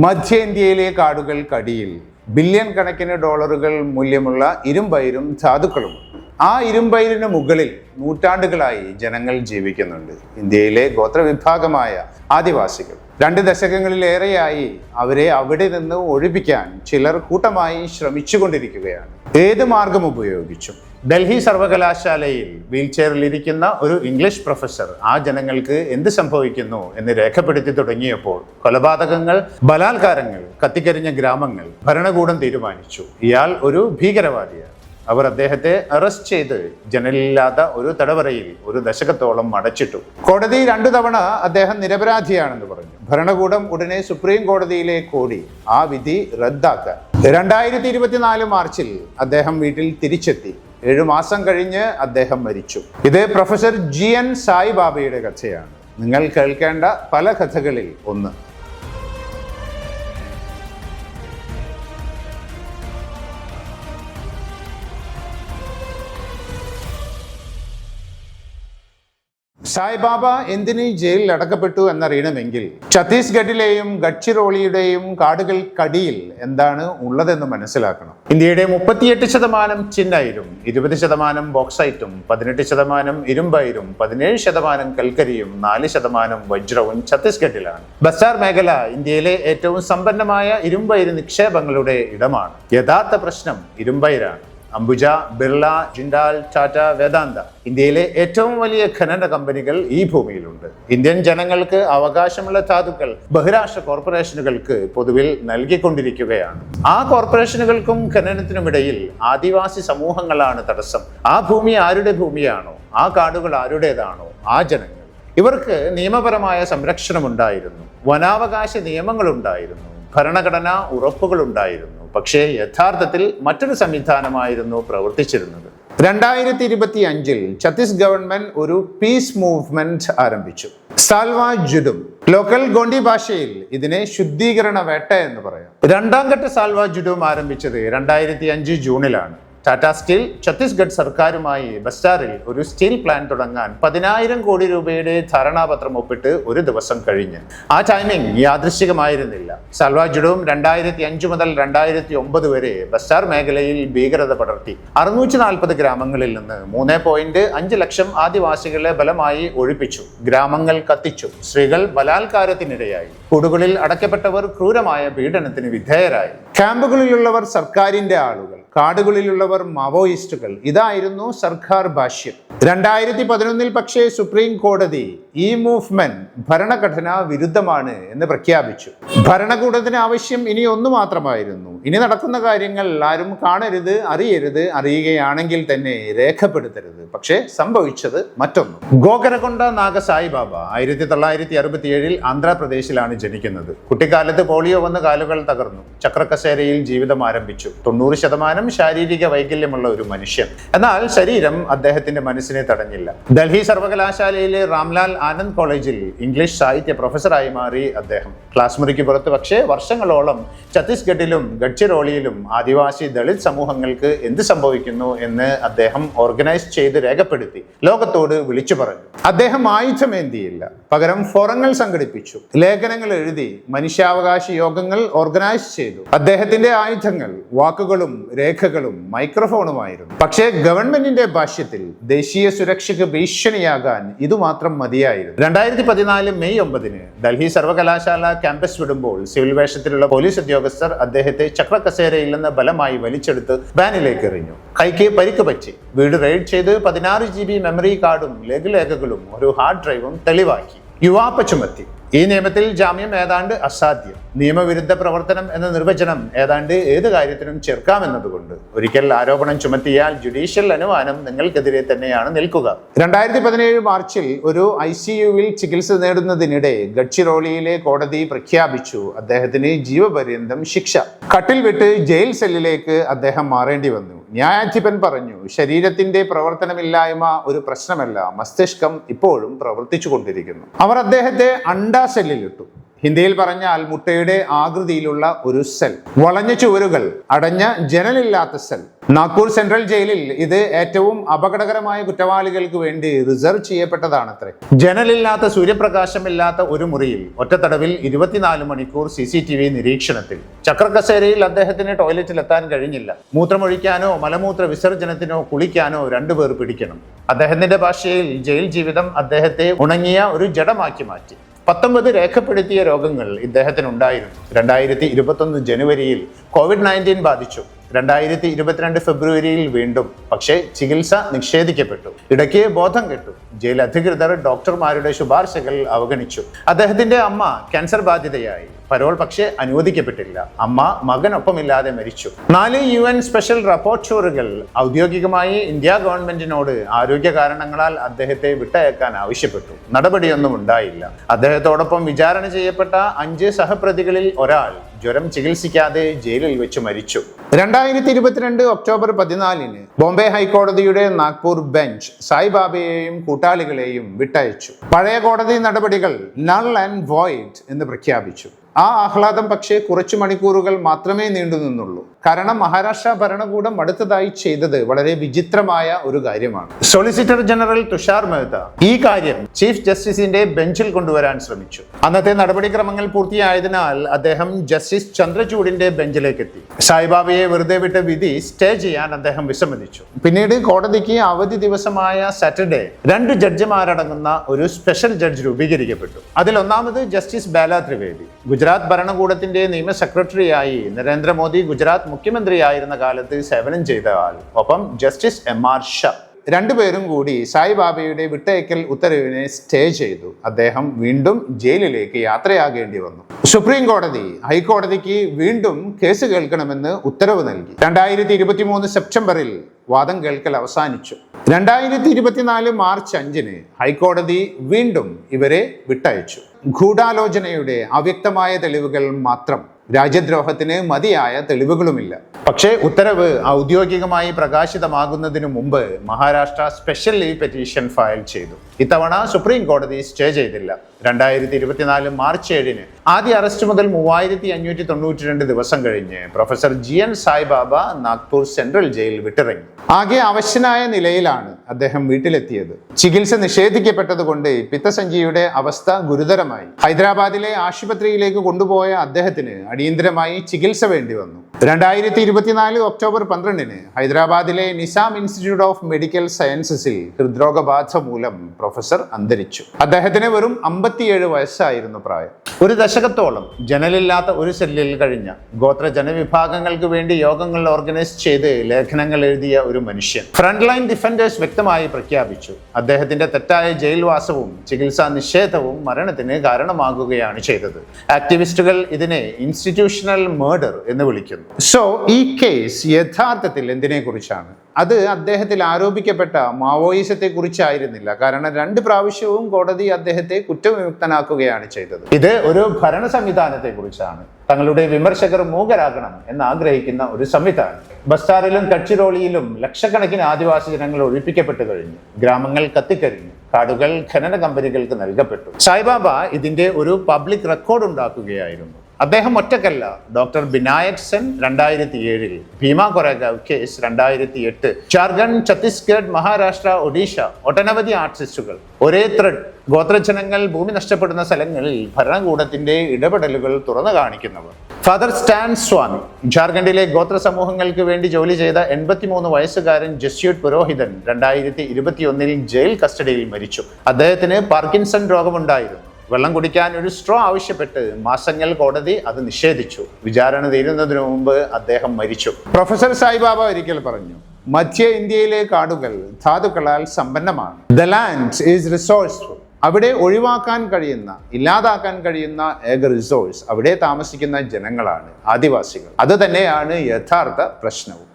മധ്യേന്ത്യയിലെ കാടുകൾക്കടിയിൽ billion കണക്കിന് ഡോളറുകൾ മൂല്യമുള്ള ഇരുമ്പയിരും ധാതുക്കളും. ആ ഇരുമ്പയിരിന് മുകളിൽ നൂറ്റാണ്ടുകളായി ജനങ്ങൾ ജീവിക്കുന്നുണ്ട്. ഇന്ത്യയിലെ ഗോത്രവിഭാഗമായ ആദിവാസികൾ 2 ദശകങ്ങളിലേറെയായി അവരെ അവിടെ നിന്ന് ഒഴിപ്പിക്കാൻ ചിലർ കൂട്ടമായി ശ്രമിച്ചുകൊണ്ടിരിക്കുകയാണ്. ഏത് മാർഗം ഉപയോഗിച്ചും. ഡൽഹി സർവകലാശാലയിൽ വീൽചെയറിലിരിക്കുന്ന ഒരു ഇംഗ്ലീഷ് പ്രൊഫസർ ആ ജനങ്ങൾക്ക് എന്ത് സംഭവിക്കുന്നു എന്ന് രേഖപ്പെടുത്തി തുടങ്ങിയപ്പോൾ കൊലപാതകങ്ങൾ, ബലാത്കാരങ്ങൾ, കത്തിക്കരിഞ്ഞ ഗ്രാമങ്ങൾ ഭരണകൂടം തീരുമാനിച്ചു ഇയാൾ ഒരു ഭീകരവാദിയാണ്. അവർ അദ്ദേഹത്തെ അറസ്റ്റ് ചെയ്ത് ജനലില്ലാത്ത ഒരു തടവറയിൽ 1 ദശകത്തോളം അടച്ചിട്ടു. കോടതി 2 തവണ അദ്ദേഹം നിരപരാധിയാണെന്ന് പറഞ്ഞു. ഭരണകൂടം ഉടനെ സുപ്രീം കോടതിയിലേക്ക് ഓടി ആ വിധി റദ്ദാക്കാൻ. 2024 മാർച്ചിൽ അദ്ദേഹം വീട്ടിൽ തിരിച്ചെത്തി. 7 മാസം കഴിഞ്ഞ് അദ്ദേഹം മരിച്ചു. ഇത് പ്രൊഫസർ GN സായിബാബയുടെ കഥയാണ്. നിങ്ങൾ കേൾക്കേണ്ട പല കഥകളിൽ ഒന്ന്. സായിബാബ എന്തിന് ജയിലിൽ അടക്കപ്പെട്ടു എന്നറിയണമെങ്കിൽ ഛത്തീസ്ഗഡിലെയും ഗഡ്ചിറോളിയുടെയും കാടുകൾക്കടിയിൽ എന്താണ് ഉള്ളതെന്ന് മനസ്സിലാക്കണം. ഇന്ത്യയുടെ 38% ചിന്നൈരും, 20% ബോക്സൈറ്റും, 18% ഇരുമ്പയിരും, 17% കൽക്കരിയും, 4% വജ്രവും ഛത്തീസ്ഗഡിലാണ്. ബസ്താർ മേഖല ഇന്ത്യയിലെ ഏറ്റവും സമ്പന്നമായ ഇരുമ്പയിര് നിക്ഷേപങ്ങളുടെ ഇടമാണ്. യഥാർത്ഥ പ്രശ്നം ഇരുമ്പയിരാണ്. അംബുജ, ബിർള, ജിൻഡാൽ, ടാറ്റ, വേദാന്ത ഇന്ത്യയിലെ ഏറ്റവും വലിയ ഖനന കമ്പനികൾ ഈ ഭൂമിയിലുണ്ട്. ഇന്ത്യൻ ജനങ്ങൾക്ക് അവകാശമുള്ള ധാതുക്കൾ ബഹിരാഷ്ട്ര കോർപ്പറേഷനുകൾക്ക് പൊതുവിൽ നൽകിക്കൊണ്ടിരിക്കുകയാണ്. ആ കോർപ്പറേഷനുകൾക്കും ഖനനത്തിനുമിടയിൽ ആദിവാസി സമൂഹങ്ങളാണ് തടസ്സം. ആ ഭൂമി ആരുടെ ഭൂമിയാണോ, ആ കാടുകൾ ആരുടേതാണോ, ആ ജനങ്ങൾ. ഇവർക്ക് നിയമപരമായ സംരക്ഷണം ഉണ്ടായിരുന്നു, വനാവകാശ നിയമങ്ങളുണ്ടായിരുന്നു, ഭരണഘടനാ ഉറപ്പുകളുണ്ടായിരുന്നു. പക്ഷേ യഥാർത്ഥത്തിൽ മറ്റൊരു സംവിധാനമായിരുന്നു പ്രവർത്തിച്ചിരുന്നത്. 2025 ഛത്തീസ് ഗവൺമെന്റ് ഒരു പീസ് മൂവ്മെന്റ് ആരംഭിച്ചു. സാൽവ ജുഡും. ലോക്കൽ ഗോണ്ടി ഭാഷയിൽ ഇതിനെ ശുദ്ധീകരണ വേട്ട എന്ന് പറയാം. 2ാം ഘട്ട സാൽവ ജുഡും ആരംഭിച്ചത് 2005 ജൂണിലാണ്. ടാറ്റ സ്റ്റീൽ ഛത്തീസ്ഗഡ് സർക്കാരുമായി ബസ്റ്റാറിൽ ഒരു സ്റ്റീൽ പ്ലാന്റ് തുടങ്ങാൻ 10,000 കോടി രൂപയുടെ ധാരണാപത്രം ഒപ്പിട്ട് 1 ദിവസം കഴിഞ്ഞ്. ആ ടൈമിംഗ് യാദൃശ്ചികമായിരുന്നില്ല. സാൽവ ജുഡും 2005 മുതൽ 2009 വരെ ബസ്റ്റാർ മേഖലയിൽ ഭീകരത പടർത്തി. 640 ഗ്രാമങ്ങളിൽ നിന്ന് 3.5 ലക്ഷം ആദിവാസികളെ ബലമായി ഒഴിപ്പിച്ചു. ഗ്രാമങ്ങൾ കത്തിച്ചു. സ്ത്രീകൾ ബലാത്കാരത്തിനിരയായി. കൂടുകളിൽ അടയ്ക്കപ്പെട്ടവർ ക്രൂരമായ പീഡനത്തിന് വിധേയരായി. ക്യാമ്പുകളിലുള്ളവർ സർക്കാരിന്റെ ആളുകൾ, കാടുകളിലുള്ളവർ മാവോയിസ്റ്റുകൾ. ഇതായിരുന്നു സർക്കാർ ഭാഷ്യം. 2011 പക്ഷേ സുപ്രീം കോടതി ഈ മൂവ്മെന്റ് ഭരണഘടനാ വിരുദ്ധമാണ് എന്ന് പ്രഖ്യാപിച്ചു. ഭരണകൂടത്തിന് ആവശ്യം ഇനി ഒന്ന് മാത്രമായിരുന്നു. ഇനി നടക്കുന്ന കാര്യങ്ങൾ ആരും കാണരുത്, അറിയരുത്, അറിയുകയാണെങ്കിൽ തന്നെ രേഖപ്പെടുത്തരുത്. പക്ഷേ സംഭവിച്ചത് മറ്റൊന്ന്. ഗോകരകൊണ്ട നാഗ സായിബാബ 1967 ആന്ധ്രാപ്രദേശിലാണ് ജനിക്കുന്നത്. കുട്ടിക്കാലത്ത് പോളിയോ വന്ന് കാലുകൾ തകർന്നു. ചക്രക്കസേരയിൽ ജീവിതം ആരംഭിച്ചു. 90% ശാരീരിക വൈകല്യമുള്ള ഒരു മനുഷ്യൻ. എന്നാൽ ശരീരം അദ്ദേഹത്തിന്റെ മനസ്സിനെ തടഞ്ഞില്ല. ഡൽഹി സർവകലാശാലയിലെ റാംലാൽ ആനന്ദ് കോളേജിൽ ഇംഗ്ലീഷ് സാഹിത്യ പ്രൊഫസറായി മാറി അദ്ദേഹം. ക്ലാസ് മുറിക്ക് പുറത്ത് പക്ഷേ വർഷങ്ങളോളം ഛത്തീസ്ഗഡിലും ഗഡ്ചിറോളിയിലും ആദിവാസി ദളിത് സമൂഹങ്ങൾക്ക് എന്ത് സംഭവിക്കുന്നു എന്ന് അദ്ദേഹം ഓർഗനൈസ് ചെയ്ത് രേഖപ്പെടുത്തി ലോകത്തോട് വിളിച്ചു പറഞ്ഞു. അദ്ദേഹം ആയുധമേന്തിയില്ല, പകരം ഫോറങ്ങൾ സംഘടിപ്പിച്ചു, ലേഖനങ്ങൾ എഴുതി, മനുഷ്യാവകാശ യോഗങ്ങൾ ഓർഗനൈസ് ചെയ്തു. അദ്ദേഹത്തിന്റെ ആയുധങ്ങൾ വാക്കുകളും രേഖകളും മൈക്രോഫോണുമായിരുന്നു. പക്ഷേ ഗവൺമെന്റിന്റെ ഭാഷ്യത്തിൽ ദേശീയ സുരക്ഷയ്ക്ക് ഭീഷണിയാകാൻ ഇതുമാത്രം മതിയായിരുന്നു. 2014 മെയ് 9 ഡൽഹി സർവകലാശാല ക്യാമ്പസ് വിടുമ്പോൾ സിവിൽ വേഷത്തിലുള്ള പോലീസ് ഉദ്യോഗസ്ഥർ അദ്ദേഹത്തെ ചക്രക്കസേരയിൽ നിന്ന് ബലമായി വലിച്ചെടുത്ത് വാനിലേക്ക് എറിഞ്ഞു. കൈക്ക് പരിക്ക് പറ്റി. വീട് റെയ്ഡ് ചെയ്ത് 16 GB മെമ്മറി കാർഡും ലഘുലേഖകളും ഒരു ഹാർഡ് ഡ്രൈവും തെളിവാക്കി. യുവാപ്പ ചുമത്തി. ഈ നിയമത്തിൽ ജാമ്യം ഏതാണ്ട് അസാധ്യം. നിയമവിരുദ്ധ പ്രവർത്തനം എന്ന നിർവചനം ഏതാണ്ട് ഏത് കാര്യത്തിനും ചേർക്കാമെന്നതുകൊണ്ട് ഒരിക്കൽ ആരോപണം ചുമത്തിയാൽ ജുഡീഷ്യൽ അനുമാനം നിങ്ങൾക്കെതിരെ തന്നെയാണ് നിൽക്കുക. 2017 മാർച്ചിൽ ഒരു ICUവിൽ ചികിത്സ നേടുന്നതിനിടെ ഗഡ്ചിറോളിയിലെ കോടതി പ്രഖ്യാപിച്ചു അദ്ദേഹത്തിന് ജീവപര്യന്തം ശിക്ഷ. കട്ടിൽ വിട്ട് ജയിൽ സെല്ലിലേക്ക് അദ്ദേഹം മാറേണ്ടി വന്നു. ന്യായാധിപൻ പറഞ്ഞു, ശരീരത്തിന്റെ പ്രവർത്തനമില്ലായ്മ ഒരു പ്രശ്നമല്ല, മസ്തിഷ്കം ഇപ്പോഴും പ്രവർത്തിച്ചു കൊണ്ടിരിക്കുന്നു. അവർ അദ്ദേഹത്തെ അണ്ടാ സെല്ലിലിട്ടു. ഹിന്ദിയിൽ പറഞ്ഞാൽ മുട്ടയുടെ ആകൃതിയിലുള്ള ഒരു സെൽ, വളഞ്ഞ ചുവരുകൾ, അടഞ്ഞ ജനലില്ലാത്ത സെൽ. നാഗ്പൂർ സെൻട്രൽ ജയിലിൽ ഇത് ഏറ്റവും അപകടകരമായ കുറ്റവാളികൾക്ക് വേണ്ടി റിസർവ് ചെയ്യപ്പെട്ടതാണത്രേ. ജനലില്ലാത്ത, സൂര്യപ്രകാശമില്ലാത്ത ഒരു മുറിയിൽ ഒറ്റത്തടവിൽ 24 മണിക്കൂർ CCTV നിരീക്ഷണത്തിൽ. ചക്രക്കസേരയിൽ അദ്ദേഹത്തിന് ടോയ്ലറ്റിൽ എത്താൻ കഴിഞ്ഞില്ല. മൂത്രമൊഴിക്കാനോ മലമൂത്ര വിസർജനത്തിനോ കുളിക്കാനോ 2 പേർ പിടിക്കണം. അദ്ദേഹത്തിന്റെ ഭാഷയിൽ ജയിൽ ജീവിതം അദ്ദേഹത്തെ ഉണങ്ങിയ ഒരു ജഡമാക്കി മാറ്റി. 19 രേഖപ്പെടുത്തിയ രോഗങ്ങൾ ഇദ്ദേഹത്തിനുണ്ടായിരുന്നു. 2021 ജനുവരിയിൽ COVID-19 ബാധിച്ചു. 2022 ഫെബ്രുവരിയിൽ വീണ്ടും. പക്ഷേ ചികിത്സ നിഷേധിക്കപ്പെട്ടു. ഇടയ്ക്ക് ബോധം കെട്ടു. ജയിൽ അധികൃതർ ഡോക്ടർമാരുടെ ശുപാർശകൾ അവഗണിച്ചു. അദ്ദേഹത്തിന്റെ അമ്മ ക്യാൻസർ ബാധിതയായി. പരോൾ പക്ഷേ അനുവദിക്കപ്പെട്ടില്ല. അമ്മ മകനൊപ്പമില്ലാതെ മരിച്ചു. 4 UN സ്പെഷ്യൽ റപ്പോർട്ടറുകൾ ഔദ്യോഗികമായി ഇന്ത്യ ഗവൺമെന്റിനോട് ആരോഗ്യ കാരണങ്ങളാൽ അദ്ദേഹത്തെ വിട്ടയക്കാൻ ആവശ്യപ്പെട്ടു. നടപടിയൊന്നും ഉണ്ടായില്ല. അദ്ദേഹത്തോടൊപ്പം വിചാരണ ചെയ്യപ്പെട്ട 5 സഹപ്രതികളിൽ ഒരാൾ ജ്വരം ചികിത്സിക്കാതെ ജയിലിൽ വെച്ച് മരിച്ചു. 2022 ഒക്ടോബർ 14 ബോംബെ ഹൈക്കോടതിയുടെ നാഗ്പൂർ ബെഞ്ച് സായിബാബയെയും കൂട്ടാളികളെയും വിട്ടയച്ചു. പഴയ കോടതി നടപടികൾ നൾ ആൻഡ് വോയിഡ് എന്ന് പ്രഖ്യാപിച്ചു. ആ ആഹ്ലാദം പക്ഷേ കുറച്ചു മണിക്കൂറുകൾ മാത്രമേ നീണ്ടു നിന്നുള്ളൂ. കാരണം മഹാരാഷ്ട്ര ഭരണകൂടം അടുത്തതായി ചെയ്തത് വളരെ വിചിത്രമായ ഒരു കാര്യമാണ്. സോളിസിറ്റർ ജനറൽ തുഷാർ മെഹ്ത ഈ കാര്യം ചീഫ് ജസ്റ്റിസിന്റെ ബെഞ്ചിൽ കൊണ്ടുവരാൻ ശ്രമിച്ചു. അന്നത്തെ നടപടിക്രമങ്ങൾ പൂർത്തിയായതിനാൽ അദ്ദേഹം ജസ്റ്റിസ് ചന്ദ്രചൂഡിന്റെ ബെഞ്ചിലേക്ക് എത്തി. സായിബാബയെ വെറുതെ വിട്ട വിധി സ്റ്റേ ചെയ്യാൻ അദ്ദേഹം വിസമ്മതിച്ചു. പിന്നീട് കോടതിക്ക് അവധി ദിവസമായ സാറ്റർഡേ 2 ജഡ്ജിമാരടങ്ങുന്ന ഒരു സ്പെഷ്യൽ ജഡ്ജ് രൂപീകരിക്കപ്പെട്ടു. അതിൽ ഒന്നാമത് ജസ്റ്റിസ് ബാല ത്രിവേദി. ഗുജറാത്ത് ഭരണകൂടത്തിന്റെ നിയമ സെക്രട്ടറിയായി നരേന്ദ്രമോദി ഗുജറാത്ത് മുഖ്യമന്ത്രിയായിരുന്ന കാലത്ത് സേവനം ചെയ്ത ആൾ. ഒപ്പം ജസ്റ്റിസ് MR ഷാ. 2 പേരും കൂടി സായിബാബയുടെ വിട്ടയക്കൽ ഉത്തരവിനെ സ്റ്റേ ചെയ്തു. അദ്ദേഹം വീണ്ടും ജയിലിലേക്ക് യാത്രയാകേണ്ടി വന്നു. സുപ്രീം കോടതി ഹൈക്കോടതിക്ക് വീണ്ടും കേസ് കേൾക്കണമെന്ന് ഉത്തരവ് നൽകി. 2023 സെപ്റ്റംബറിൽ വാദം കേൾക്കൽ അവസാനിച്ചു. 2024 മാർച്ച് 5 ഹൈക്കോടതി വീണ്ടും ഇവരെ വിട്ടയച്ചു. ഗൂഢാലോചനയുടെ അവ്യക്തമായ തെളിവുകൾ മാത്രം. രാജ്യദ്രോഹത്തിന് മതിയായ തെളിവുകളുമില്ല. പക്ഷേ ഉത്തരവ് ഔദ്യോഗികമായി പ്രകാശിതമാകുന്നതിന് മുമ്പ് Maharashtra special leave petition file ചെയ്തു. ഇത്തവണ സുപ്രീം കോടതി സ്റ്റേ ചെയ്തില്ല. 2024 മാർച്ച് 7 ആദ്യ അറസ്റ്റ് മുതൽ 3592 ദിവസം കഴിഞ്ഞ് professor GN Saibaba Nagpur central jail വിട്ടിറങ്ങി. ആകെ അവശനായ നിലയിലാണ് അദ്ദേഹം വീട്ടിലെത്തിയത്. ചികിത്സ നിഷേധിക്കപ്പെട്ടതുകൊണ്ട് പിത്തസഞ്ചിയുടെ അവസ്ഥ ഗുരുതരമായി. ഹൈദരാബാദിലെ ആശുപത്രിയിലേക്ക് കൊണ്ടുപോയ അദ്ദേഹത്തിന് അടിയന്തരമായി ചികിത്സ വേണ്ടി വന്നു. 2024 ഒക്ടോബർ 12 ഹൈദരാബാദിലെ നിസാം ഇൻസ്റ്റിറ്റ്യൂട്ട് ഓഫ് മെഡിക്കൽ സയൻസസിൽ ഹൃദ്രോഗബാധ മൂലം പ്രൊഫസർ അന്തരിച്ചു. അദ്ദേഹത്തിന് വെറും 57 വയസ്സായിരുന്നു പ്രായം. ഒരു ദശകത്തോളം ജനലില്ലാത്ത ഒരു സെല്ലിൽ കഴിഞ്ഞ ഗോത്ര ജനവിഭാഗങ്ങൾക്ക് വേണ്ടി യോഗങ്ങൾ ഓർഗനൈസ് ചെയ്ത് ലേഖനങ്ങൾ എഴുതിയ ഒരു മനുഷ്യൻ. ഫ്രണ്ട് ലൈൻ ഡിഫൻഡേഴ്സ് വ്യക്തമായി പ്രഖ്യാപിച്ചു, അദ്ദേഹത്തിന്റെ തെറ്റായ ജയിൽവാസവും ചികിത്സാ നിഷേധവും മരണത്തിന് കാരണമാകുകയാണ് ചെയ്തത്. ആക്ടിവിസ്റ്റുകൾ ഇതിനെ ഇൻസ്റ്റിറ്റ്യൂഷണൽ മർഡർ എന്ന് വിളിക്കുന്നു. സോ ഈ കേസ് യഥാർത്ഥത്തിൽ എന്തിനെ കുറിച്ചാണ്? അത് അദ്ദേഹത്തിൽ ആരോപിക്കപ്പെട്ട മാവോയിസത്തെ കുറിച്ചായിരുന്നില്ല. കാരണം 2 പ്രാവശ്യവും കോടതി അദ്ദേഹത്തെ കുറ്റവിമുക്തനാക്കുകയാണ് ചെയ്തത്. ഇത് ഒരു ഭരണ സംവിധാനത്തെ കുറിച്ചാണ്. തങ്ങളുടെ വിമർശകർ മൂകരാകണം എന്ന് ആഗ്രഹിക്കുന്ന ഒരു സംവിധാനം. ബസ്താറിലും കച്ചിറോളിയിലും ലക്ഷക്കണക്കിന് ആദിവാസി ജനങ്ങൾ ഒഴിപ്പിക്കപ്പെട്ടു കഴിഞ്ഞു. ഗ്രാമങ്ങൾ കത്തിക്കരിഞ്ഞു. കാടുകൾ ഖനന കമ്പനികൾക്ക് നൽകപ്പെട്ടു. സായിബാബ ഇതിന്റെ ഒരു പബ്ലിക് റെക്കോർഡ് ഉണ്ടാക്കുകയായിരുന്നു. അദ്ദേഹം ഒറ്റക്കല്ല. ഡോക്ടർ ബിനായക് സെൻ 2007, ഭീമ കൊറേഗാവ് കേസ് 2008, ജാർഖണ്ഡ്, ഛത്തീസ്ഗഡ്, മഹാരാഷ്ട്ര, ഒഡീഷ, ഒട്ടനവധി ആർട്ടിസ്റ്റുകൾ. ഒരേ ത്രെഡ്. ഗോത്രജനങ്ങൾ ഭൂമി നഷ്ടപ്പെടുന്ന സ്ഥലങ്ങളിൽ ഭരണകൂടത്തിന്റെ ഇടപെടലുകൾ തുറന്നു കാണിക്കുന്നവർ. ഫാദർ സ്റ്റാൻ സ്വാമി, ജാർഖണ്ഡിലെ ഗോത്ര സമൂഹങ്ങൾക്ക് വേണ്ടി ജോലി ചെയ്ത 83 വയസ്സുകാരൻ ജസ്യൂട്ട് പുരോഹിതൻ 2021 ജയിൽ കസ്റ്റഡിയിൽ മരിച്ചു. അദ്ദേഹത്തിന് പാർക്കിൻസൺ രോഗമുണ്ടായിരുന്നു. വെള്ളം കുടിക്കാൻ ഒരു സ്ട്രോ ആവശ്യപ്പെട്ട് മാസങ്ങൾ കോടതി അത് നിഷേധിച്ചു. വിചാരണ തീരുന്നതിനു മുമ്പ് അദ്ദേഹം മരിച്ചു. പ്രൊഫസർ സായിബാബ ഒരിക്കൽ പറഞ്ഞു, മധ്യ ഇന്ത്യയിലെ കാടുകൾ ധാതുക്കളാൽ സമ്പന്നമാണ്. The land is resourceful. അവിടെ ഒഴിവാക്കാൻ കഴിയുന്ന, ഇല്ലാതാക്കാൻ കഴിയുന്ന ഏക റിസോഴ്സ് അവിടെ താമസിക്കുന്ന ജനങ്ങളാണ്, ആദിവാസികൾ. അത് തന്നെയാണ് യഥാർത്ഥ പ്രശ്നവും.